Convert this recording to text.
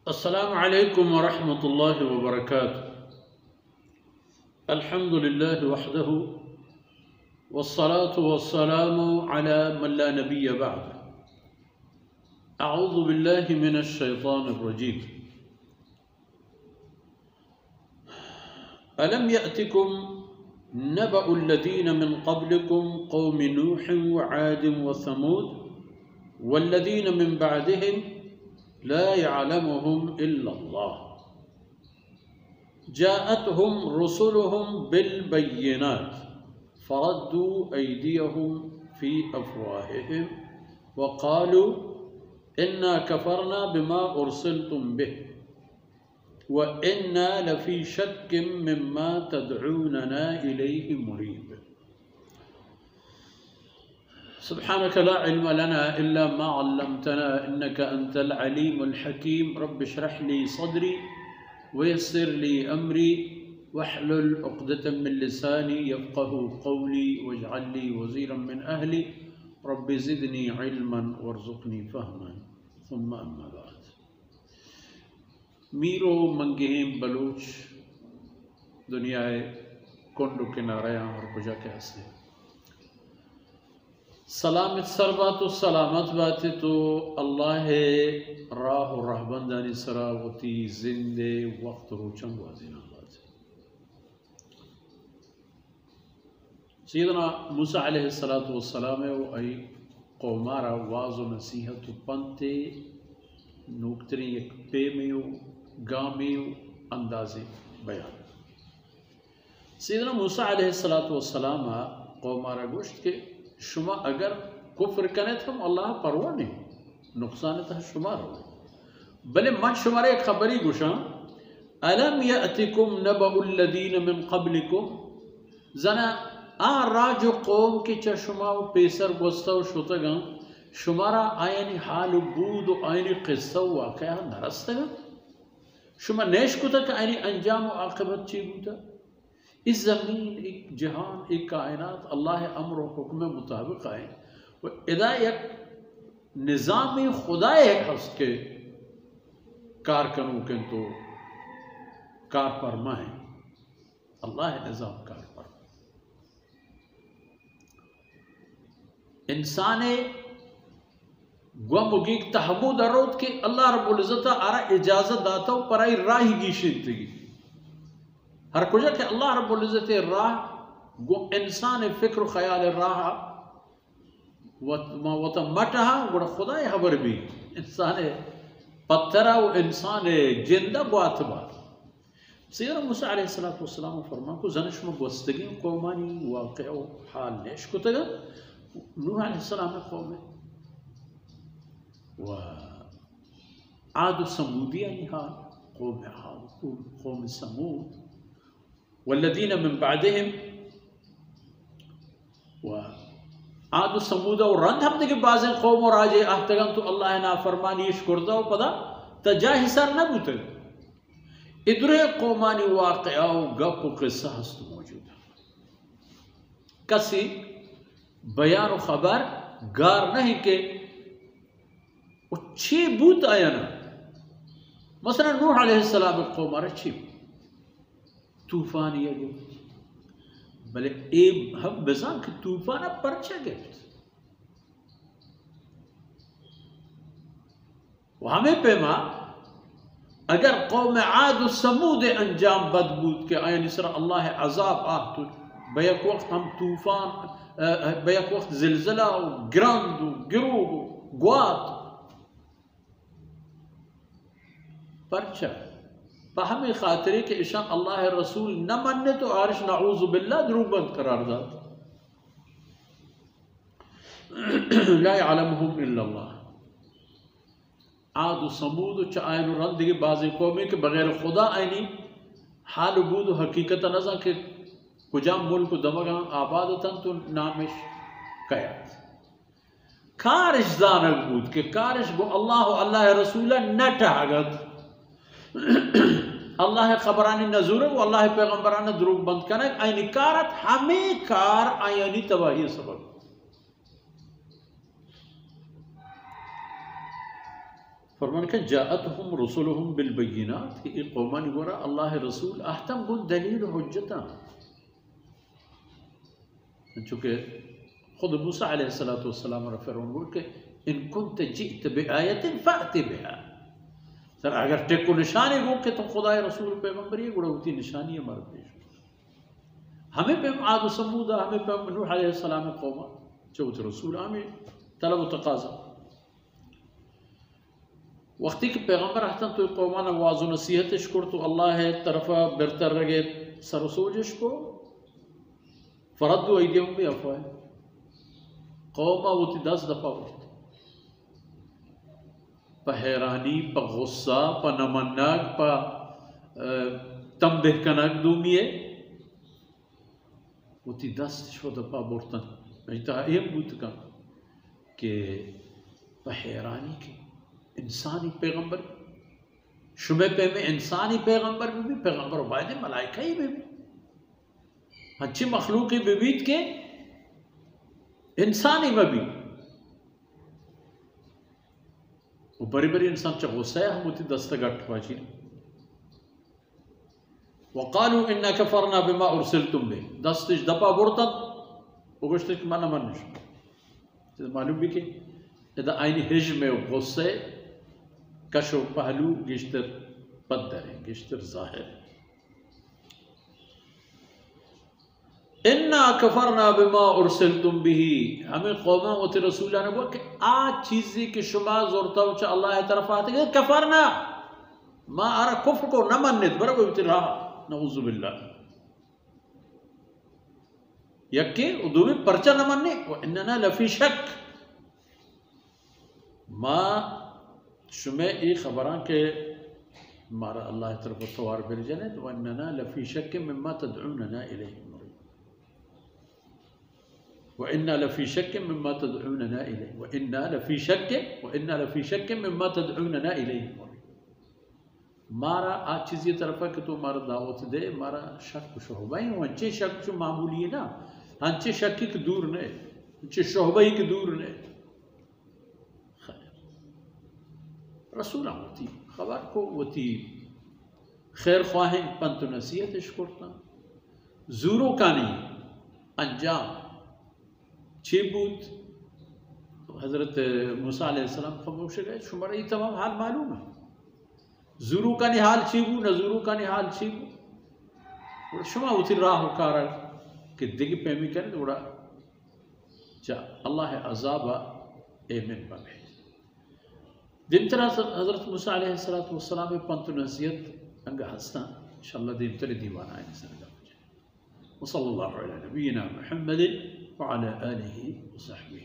अस्सलामु अलैकुम वरहमतुल्लाहि वबरकातुहू। अल्हम्दुलिल्लाहि वहदहू वस्सलातु वस्सलामु अला मन ला नबिय्य बअद। अऊज़ु बिल्लाहि मिनश शैतानिर रजीम। अलम यअतिकुम नबअुल लज़ीना मिन क़ब्लिकुम क़ौमि नूह व आद व समूद वल्लज़ीना मिन बअदिहिम ला यअलमुहुम इल्लल्लाह जाअतहुम रुसुलुहुम बिल बय्यिनात फरद्दू अयदियहुम फी अफ़वाहिहिम व क़ालू इन्ना कफ़रना बिमा उरसिलतुम बिहि व इन्ना लफ़ी शक्किम मिम्मा तदऊनना इलैहि मुरीब। सुब्हानक ला इल्म लना इल्ला मा अल्लमतना इन्नका अंतल अलीमुल हकीम। रब्बि इश्रह ली सदरी वयस्सिर ली अमरी वहलुल उक़दतम मिन लिसानी यफ़क़हू क़ौली वजअल ली वज़ीरम मिन अहली रब्बि ज़िदनी इल्मन वरज़ुक़नी फ़हमन सुम्मा अम्मा बाद। मीरो मंगेम बलूच दुनियाए कुंड किनारे और कुजा के हंसे सलामत सरबात सलामत बातें तो अल्लाह राह रहबंदानी सरावती जिंदे वक्त रोचन वाजिना बात। सैयदना मूसा अलैहिस्सलातु वस्सलाम वो आई कौमारा वाज़ नसीहत पंते नूक्तरी एक पेमेयो गामेयो अंदाज़े बयान। सैयदना मूसा अलैहिस्सलातु वस्सलाम कौमारा गोश्त के शुमा अगर कुफ्र कने हम अल्लाह परवा नहीं नुकसान था शुमार हो भले मन शुमारे खबरी गुशा अलम यअतिकुम नबउल लज़ीना मिन क़ब्लिकुम जना आ राजो कौम के चशुमा पेसर गोस्ता शुतगा शुमारा आयनी हाल बूद आयनी क़िस्सा वाक़या नरस्तगा शुमा नेश कुतक आयनी अंजाम आक़िबत चीबूता। इस ज़मीन एक जहान एक कायनात अल्लाह अम्र व हुक्म मुताबिक आए व इदा एक निज़ाम खुदा एक हस्त के कारकनों के तो कार फरमा है अल्लाह निज़ाम कार फरमा इंसान गुमुगी तहमूद अरोद के अल्लाह रब्बुल इज़्ज़त आरा इजाज़त दाता हूँ पर आई राही की जिंदगी हर कुछ के अल्लाह रब्बुल इज़्ज़त राह गो इंसान फिक्र ख्याल राह वत मटहा गुड़ खुदा खबर भी इंसान पत्थरा वो इंसान जिंदा बात बात। सैयदना मूसा अलैहिस्सलातु वस्सलाम फरमा को जनश में बस्तगी कौमानी वाक़या हाल नेश को तगा नूह अलैहिस्सलाम कौम व आद समूदिया निहाल कौम हाल कौम समूद वल्लज़ीना मिन बअदिहिम व आद समूद और रंध हमने के बाज़ कौम और आजे आहतगम तो अल्लाह ना फरमानी शुक्रदा व पदा तजा हिसार न बुते इधरे कौमानी वाक़या गप क़िस्सा हस्त मौजूद कसी बयान व खबर गार नहीं के अच्छी बूत आया ना मसलन नूह अलैहिस्सलाम कौम अच्छी तूफान ये भले एक हम बेजान के तूफान परचा गिफ्ट हमें पेमा अगर कौम आद समूद अंजाम बदबूद के आयन इसरा अल्लाह अजाब आह तो बैक वक्त हम तूफान बैक वक्त जिलजिला ग्रंद गिरूब ग्वात परचा हमें खातरे के इशा अल्लाह रसूल न मानने तो आरिश नाऊज़ु बिल्लाह द्रूब बंद करार दात ला यअलमुहुम इल्लल्लाह आद समूद चायन रंद के बाज़ कौमे के बगैर खुदा आईनी हाल बूद हकीकत नज़ा के कुजाम मुल्क दमगा आबादतन तो नामिश कयात कारश दानक बूद के कारश गो अल्लाह अल्लाह रसूल न टहागत अल्लाह खबरानी नजूर वो अल्लाह पैगम्बरान द्रूग बंद करने आयनी कारत हमें कार आयनी तबाही सबब फरमान के जाअतहुम रसुलुहुम बिल बय्यिनात कि कौमान गोरा अल्लाह रसूल अहतम गुल दलील हुज्जता चूँकि खुद मूसा अलैहिस्सलातु वस्सलाम और फिरौन बोल के इन कुंत जित बिआयतिन फअति बिहा सर अगर टेको निशानी गो के तो खुदा रसूल पैगंबर ये गुड़ा होती निशानी हमारे पेश हमें पे आद समूदा हमें पे नूह अलैहिस्सलाम कौमा चौथ रसूल हमें तलब तकाजा वक्ती के पैगंबर हतन तो कौमाना वाज़ नसीहत शुक्र तो अल्लाह है तरफा बेहतर रगे सरसोजश को फ़रद्दु ऐदियहुम भी अफ़वाह कौमा वो 10 दफ़ा उठती प हैरानी प गुस्सा प नमन्नाक प तंबेह कनक दूमिये वो 10 शो दफ़ा बोर्तन ऐता एम बुत का के प हैरानी के इंसानी पैगंबर शुबे पे में इंसानी पैगंबर भी पैगंबर वायदे मलाइका ही भी अच्छी मखलूक बेबीत के इंसानी में भी वो बड़ी बड़ी इंसान चाहे गुस्सा है हम उतनी दस्तगट वाची वक़ालू इन्ना कफ़रना बिमा उरसिलतुम बि 10 दफ़ा बुरतन उगश्त के माना मनश मालूम भी के इधर आईनी हिज में गुस्से कशो पहलू गिश्तर पद्दर है गिश्तर ज़ाहिर इन्ना कफ़रना बिमा उरसिलतुम बिही हमें कौमा उत रसूला ने बोला कि आ चीज़ी की शुमा ज़ोरता उच्च अल्लाह तरफ आते हैं कफ़रना माँ आरा कुफ्र को न मानने बरा वो इब्तिला नऊज़ु बिल्लाह यक्के उदू में परचा न मानने वो इन्ना लफी शक माँ शुमे ये खबरां के मारा अल्लाह तरफ तवार बिरजने तो इन्ना लफी शक मिम्मा तदउनना इलैहि वइन्ना लफ़ी शक्किन मिम्मा तदउनना इलैहि वइन्ना लफ़ी शक्किन मिम्मा तदउनना इलैहि मारा आ चीज़ ये तरफ है कि तो मारा दावत दे मारा शक शोहबाई वंचे शक जो मामूली है ना अंचे शक की दूर ने अंचे शोहबाई की दूर ने रसूल होती खबर को होती खैर ख्वाहिन पंत नसीहत इश्कुरता ज़ूरो का नहीं अंजाम छेबूत हज़रत मूसा अलैहिस्सलाम खामोश गए शुमारा ये तमाम हाल मालूम है ज़ुरू का निहाल छीबू न ज़ुरू का निहाल छीबू और शुमा उतर राह कार कि दिग पैमी करें तो बड़ा चा अल्लाह अज़ाबा एमिन बने दिन तरह हज़रत मूसा अलैहिस्सलाम में पंत नसीहत अंग हंसना इंशाअल्लाह दिन तरी दीवाना है सल्लल्लाहु अलैहि वसल्लम व सल्लल्लाहु अला नबीना मुहम्मद व अला आलिहि व सहबिहि